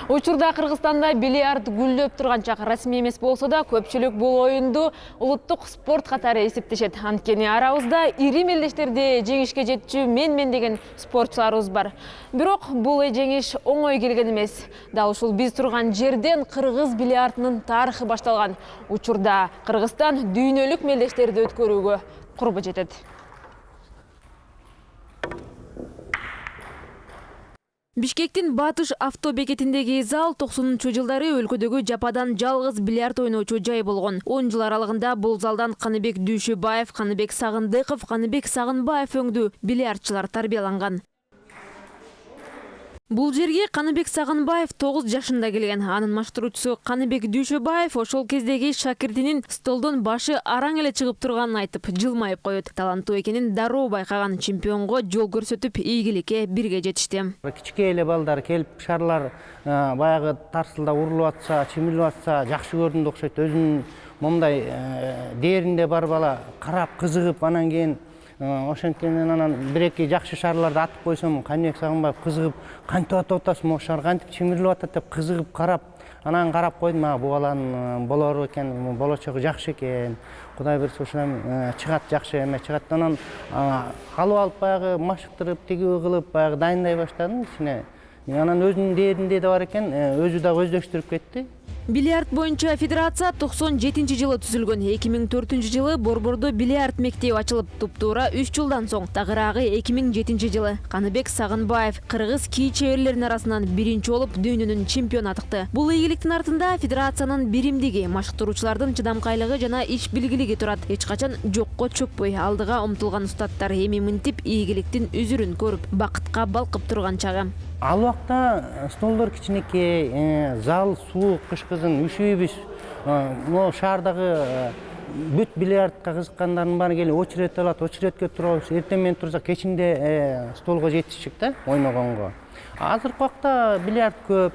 Учурда Кыргызстанда бильярд гүлдөп турган чак расмий эмес болсо да, көпчүлүк бул оюнду улуттук спорт катары эсептешет. Анткени арабызда ири мелдештерди жеңишке жетчү мен деген спортчуларыбыз бар. Бирок бул жеңиш оңой келген эмес. Дал ушул биз турган жерден кыргыз бильярдынын тарыхы башталган. Учурда Кыргызстан дүйнөлүк мелдештерди өткөрүүгө курбу жетет. Бишкектин Батыш автобекетиндеги зал 90-жылдары өлкөдөгү жападан жалгыз бильярд ойночу жай болгон. 10 жыл аралыгында бул залдан Каныбек Дүйшөбаев, Каныбек Сагындыков, Каныбек Сагынбаев өңдүү бильярдчылар тарбияланган. Бул жерге Каныбек Сагынбаев 9 жашында келген. Анын маштыруучусу Каныбек Дүйшөбаев ошол кездеги шакиртинин столдон башы араң эле чыгып турганын айтып, жылмайып коет. Таланттуу экенин дароо байкаган, чемпионго жол көрсөтүп, ийгиликке бирге жетишти. Кичке эле балдар келип, шарлар баягы тарсылда урулуп атса, чимилип атса, жакшы көрдүм окшойт. Өзүнүн момундай дээринде бар бала карап, кызыгып, анан кийин ошенткен анан бир-эки жакшы шарларды атып койсом, Каныбек Сагынбаев кызыгып, кантип атып атасың, могу шар кантип чимирип атат деп кызыгып карап, анан карап койдум, бул баланын болору экен, болочогу жакшы экен. Кудай буйрса ушунан чыгат, жакшы эме чыгат. Анан алып баягы машыктырып, тигип кылып, баягы дайындай баштадым ичине. Анан өзүнүн дээринде да бар экен, өзү да өздөштүрүп кетти. Бильярд боюнча федерация 97-жылы түзүлгөн. 2004-жылы Борбордо бильярд мектеби ачылып, туптуура 3 жылдан соң тагыраагы 2007-жылы Каныбек Сагынбаев кыргыз кий чеберлеринин арасынан биринчи болуп дүйнөнүн чемпиону атыкты. Бул ийгиликтин артында федерациянын биримдиги, машыктыруучулардын чыдамкайлыгы жана иш билгилиги турат. Эч качан жокко чөкпөй алдыга умтулган устаттар эми мынтип ийгиликтин үзүрүн көрүп, бакытка балкып турган чагы. Ал убакта столдор кичинекей, зал суук, кышкызын, üşүйбүз. Могу шаардагы бүт бильярдка кызыккандардын баары келип очередь алат, очередке турабыз. Эртең менен турсак кечинде столго жетишчүк да ойногонго. Азыркы убакта бильярд көп,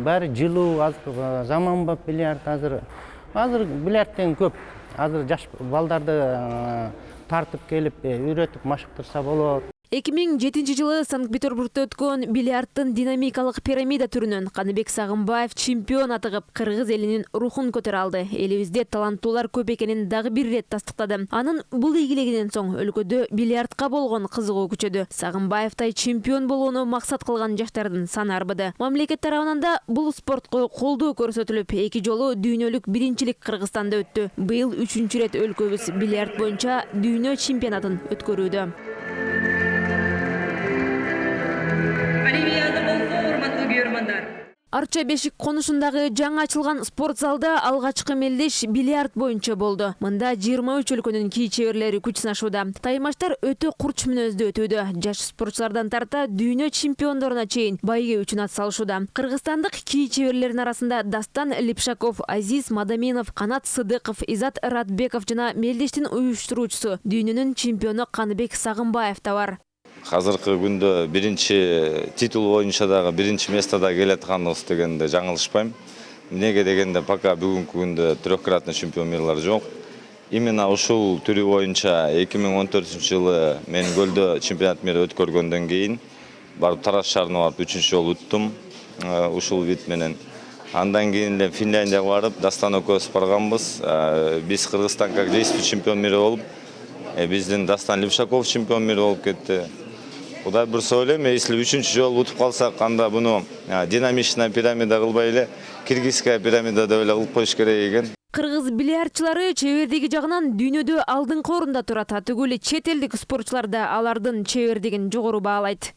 баары жылуу, азыр заманбап бильярд, азыр бильярд деген көп. Азыр жаш балдарды тартып келип, үйрөтүп машыктырса болот. 2007-жылы Санкт-Петербургда өткөн бильярдтын динамикалык пирамида түрүнөн Каныбек Сагынбаев чемпион атыгып, кыргыз элинин рухун көтөрө алды. Элибизде таланттуулар көп экенин дагы бир ирет тастыктады. Анын бул ийгилигинен соң өлкөдө бильярдка болгон кызыгуу күчөдү. Сагынбаевтай чемпион болууну максат кылган жаштардын саны арбыды. Мамлекет тарабынан да бул спортко колдоо көрсөтүлүп, 2 жолу дүйнөлүк биринчилик Кыргызстанда өттү. Быйыл 3-чү ирет өлкөбүз бильярд боюнча дүйнө чемпионатын өткөрүүдө. Арча Бешик конушундагы жаңы ачылган спорт залда алгачкы мелдеш бильярд боюнча болду. Мында 23 өлкөнүн кий чеберлери күч сынашууда. Таймаштар өтө курч мүнөздө өтүүдө. Жаш спортчулардан тарта дүйнө чемпиондоруна чейин байге үчүн ат салышууда. Кыргызстандык кий чеберлеринин арасында Дастан Липшаков, Азиз Мадаминов, Канат Сыдыков, Изат Радбеков жана мелдештин уюштуруучусу дүйнөнүн чемпиону Каныбек Сагынбаев да бар. Азыркы күндө биринчи титул боюнча дагы биринчи местада келатканыбыз дегенде жаңылышпайм. Эмнеге дегенде пока бүгүнкү күндө трехкратный чемпион мирлар жок. Именно ушул түрү боюнча 2014-жылы мен Көлдө чемпионат мира өткөргөндөн кийин барып Тараз шаарына барып 3-чү жолу уттум ушул вид менен. Андан кийин эле Финляндияга барып Дастан экөөбүз барганбыз. Биз Кыргызстан как действующий чемпион мира болуп, биздин Дастан Липшаков чемпион мира болуп кетти. Кудай буйрса ойлойм, если 3-чү жолу утуп калсак, анда буну динамичная пирамида кылбай эле киргизская пирамида деп эле кылып коюш керек экен. Кыргыз бильярдчылары чебердиги жагынан дүйнөдө алдыңкы орунда турат. Түгүл чет элдик спортчулар да алардын чебердигин жогору баалайт.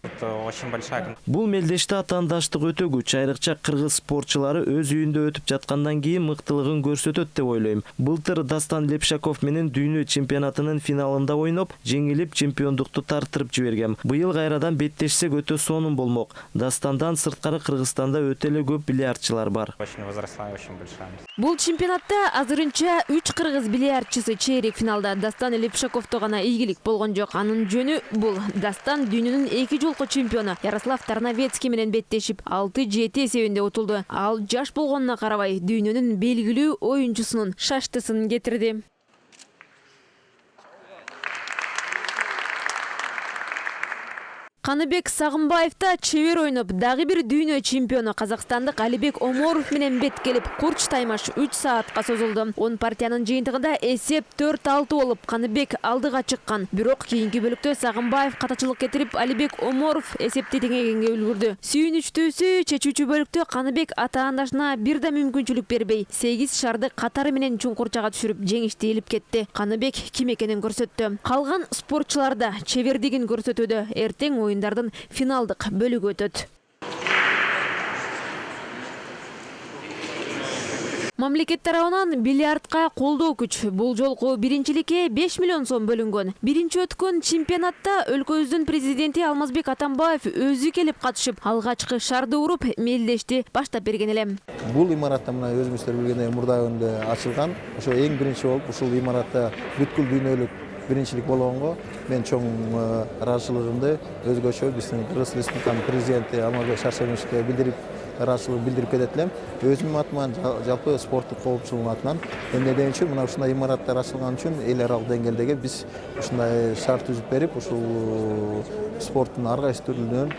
Бул мелдеште атаандаштык өтө күч, айрыкча кыргыз спортчулары өз үйүндө өтүп жаткандан кийин мыктылыгын көрсөтөт деп ойлойм. Былтыр Дастан Лепшаков менен дүйнө чемпионатынын финалында ойноп, жеңилип чемпиондукту тартырып жибергем. Быйыл кайрадан беттешсек өтө сонун болмок. Dastandan сырткары Кыргызстанда өтө эле көп бильярдчылар бар. Бул чемпионатта азырынча 3 кыргыз бильярдчысы чейрек финалда. Дастан Лепшаковто гана ийгилик болгон жок. Анын жөнү бул. Дастан дүйнөнүн 2 жолку чемпиону Ярослав Тарновецкий менен беттешип 6-7 эсебинде утулду. Ал жаш болгонуна карабай дүйнөнүн белгилүү оюнчусунун шаштысын кетирди. Каныбек Сагынбаев да чебер ойноп, дагы бир дүйнө чемпиону казакстандык Алибек Оморов менен бет келип, курч таймаш 3 саатка созулду. 10 партиянын жыйынтыгында эсеп 4-6 болуп, Каныбек алдыга чыккан. Бирок кийинки бөлүктө Сагынбаев катачылык кетирип, Алибек Оморов эсепти теңегенге үлгүрдү. Сүйүнүчтүүсү чечүүчү бөлүктө Каныбек атаандашына бир да мүмкүнчүлүк бербей, 8 шарды катары менен чуңкурчага түшүрүп, жеңишти илип кетти. Каныбек ким экенин көрсөттү. Калган спортчулар да чебердигин көрсөтүүдө. Эртең ойындардын финалдык бөлүгү өтөт. Мамлекет тарабынан бильярдка колдоо күч. Бул жолку биринчиликке 5 миллион сом бөлүнгөн. Биринчи өткөн чемпионатта өлкөбүздүн президенти Алмазбек Атамбаев өзү келип катышып, алгачкы шарды уруп, мелдешти баштап берген элем. Бул имаратта мына өзүңүздөр билгендей мурда өндө ачылган. Ошо эң биринчи болуп ушул имаратта бүткүл дүйнөлүк биринчилик болгонго мен чоң ыраазычылыгымды өзгөчө биздин Кыргыз Республиканын президенти Алмазбек Шаршемишевичке ыраазычылык билдирип кетет элем. Өзүмдүн атыман, жалпы спорттук коопчулуктун атынан эмне деген үчүн мына ушундай имараттар ачылган үчүн эл аралык деңгээлдеги биз ушундай шарт түзүп берип, ушул спорттун ар кайсы түрүнөн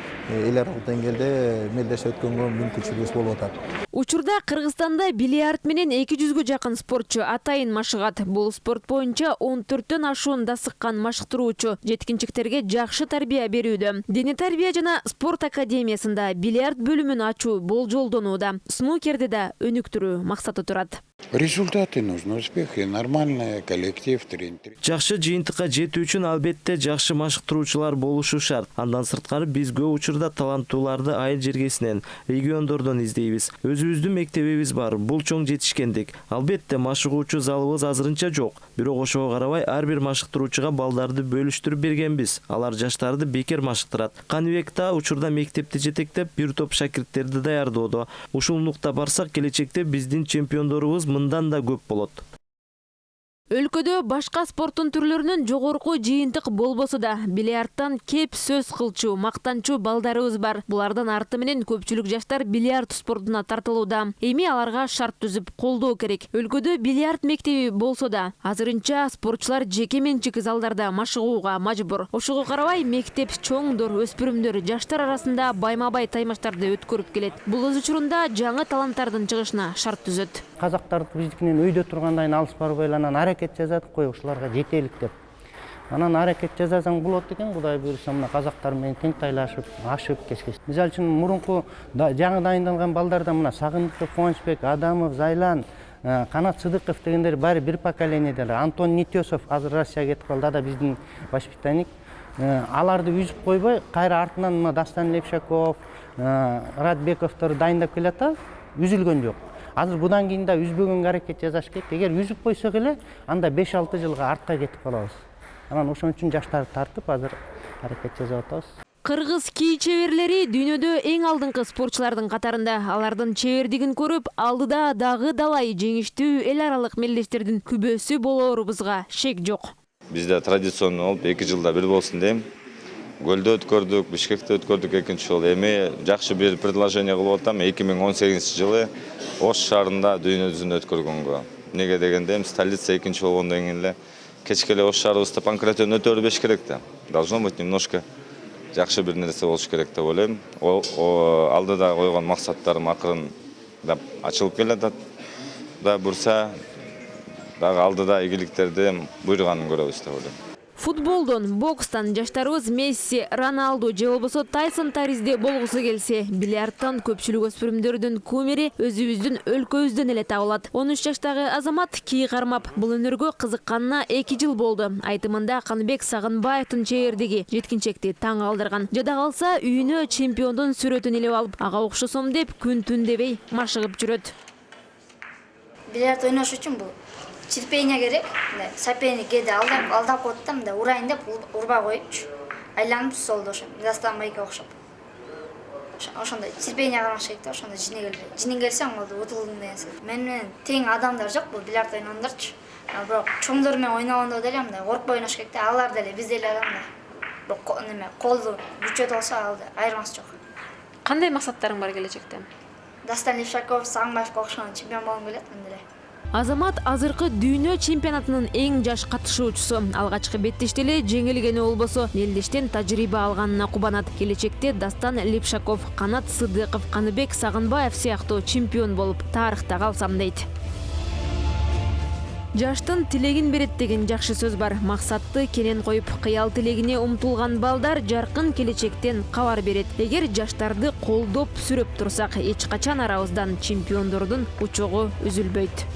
эл аралык деңгээлде мелдешип өткөнгө мүмкүнчүлүгүбүз болуп атат. Учурда Кыргызстанда бильярд менен 200гө жакын спортчу атайын машыгат. Бул спорт боюнча 14төн ашуун дасыккан машыктыруучу жеткинчектерге жакшы тарбия берүүдө. Дене тарбия жана спорт академиясында бильярд бөлүмүн ачуу болжолдонууда. Снукерди да өнүктүрүү максаты турат. Результаты нужны, успехи, нормальный коллектив, тренер. Жакшы жыйынтыкка жетүү үчүн албетте жакшы машыктыруучулар болушу шарт. Андан сырткары биз көп учурда таланттууларды айыл жергесинен, региондордон издейбиз. Өзүбүздүн мектебибиз бар. Бул чоң жетишкендик. Албетте машыгуучу залыбыз азырынча жок. Бирок ошого карабай ар бир машыктыруучуга балдарды бөлүштүрүп бергенбиз. Алар жаштарды бекер машыктырат. Каныбек да учурда мектепти жетектеп, бир топ шакирттерди даярдоодо. Ушул нукта барсак, келечекте биздин чемпиондорубуз мындан да көп болот. Өлкөдө башка спорттун түрлөрүнүн жогорку жыйынтык болбосо да, бильярдтан кеп сөз кылчу, мактанчу балдарыбыз бар. Булардан арты менен көпчүлүк жаштар бильярд спортуна тартылууда. Эми аларга шарт түзүп колдоо керек. Өлкөдө бильярд мектеби болсо да, азырынча спортчулар жеке менчик залдарда машыгууга мажбур. Ошого карабай мектеп чоңдор, өспүрүмдөр, жаштар арасында байма-бай таймаштарды өткөрүп келет. Бул өз учурунда жаңы таланттардын чыгышына шарт түзөт. Казактарды биздикинен өйдө тургандайын алыс барбай эле анан аракет жазат кой ушуларга жетелик деп. Анан аракет жасасаң болот экен, Кудай буйруса мына казактар менен тең тайлашып, ашып кескес. Мисалы үчүн мурунку жаңы дайындалган балдарда мына Сагындыков, Кубанычбек, Адамов, Зайлан, Канат Сыдыков дегендер баары бир поколениеден. Антон Нетесов азыр Россияга кетип калды, да биздин воспитанник. Аларды үзүп койбой, кайра артынан мына Дастан Лепшаков, Радбековтор дайындап келет да, үзүлгөн жок. Азыр будан кийин да үзбөгөнгө аракет жасаш керек. Эгер үзүп койсок эле, анда 5-6 жылга артка кетип калабыз. Анан ошон үчүн жаштарды тартып, азыр аракет жасап атабыз. Кыргыз кий чеберлери дүйнөдө эң алдыңкы спортчулардын катарында. Алардын чебердигин көрүп, алдыда дагы далай жеңиштүү эл аралык мелдештердин күбөсү болоорубузга шек жок. Бизде традиционный болуп 2 жылда бир болсун дейм. Гөлдө өткөрдүк, Бишкекте өткөрдүк экинчи жолу. Эми жакшы бир предложение кылып атам. 2018-жылы Ош шаарында дүйнө жүзүндө өткөргөнгө. Неге дегенде, столица экинчи болгондон кийин эле кечке эле Ош шаарыбызда панкратион өтө бербеш керек да. Должно быть немножко жакшы бир нерсе болуш керек деп ойлойм. Алдыда койгон максаттарым акырындап ачылып келатат. Да бурса дагы алдыда ийгиликтерди буйруганын көрөбүз деп ойлойм. Футболдон, бокстан жаштарыбыз Месси, Роналду же болбосо Тайсон таризде болгусу келсе, бильярдтан көпчүлүк өспүрүмдөрдүн кумири өзүбүздүн өлкөбүздөн эле табылат. 13 жаштагы азамат кий кармап, бул өнөргө кызыкканына 2 жыл болду. Айтымында Каныбек Сагынбаевдин чебердиги жеткинчекти таң калтырган. Жада калса үйүнө чемпиондун сүрөтүн илип алып, ага окшосом деп күн-түн дебей машыгып жүрөт. Бильярд ойнош үчүн бул терпение керек. Соперник кээде алдап коет да, мындай урайын деп урбай коюпчу. Айланып солду ошо. Дастан байке окшоп. Ошондой терпение кармаш керек да, ошондой жине келбей. Жине келсең болду, утулдум деген сөз. Менен тең адамдар жок бул бильярд ойногондорчу. Бирок чоңдор менен ойногондо деле мындай коркпой ойнош керек да. Алар деле биз деле адамдар. Бирок неме колду күчөт болсо айырмасы жок. Кандай максаттарың бар келечекте? Дастан Лепшаков, Сагынбаевге окшогон чемпион болгум келет, мен деле. Азамат азыркы дүйнө чемпионатынын эң жаш катышуучусу. Алгачкы беттеште эле жеңилгени болбосо, мелдештен тажрыйба алганына кубанат. Келечекте Дастан Лепшаков, Канат Сыдыков, Каныбек Сагынбаев сыяктуу чемпион болуп тарыхта калсам дейт. Жаштын тилегин берет деген жакшы сөз бар. Максатты кенен коюп, кыял тилегине умтулган балдар жаркын келечектен кабар берет. Эгер жаштарды колдоп, сүрөп турсак, эч качан арабыздан чемпиондордун учогу үзүлбөйт.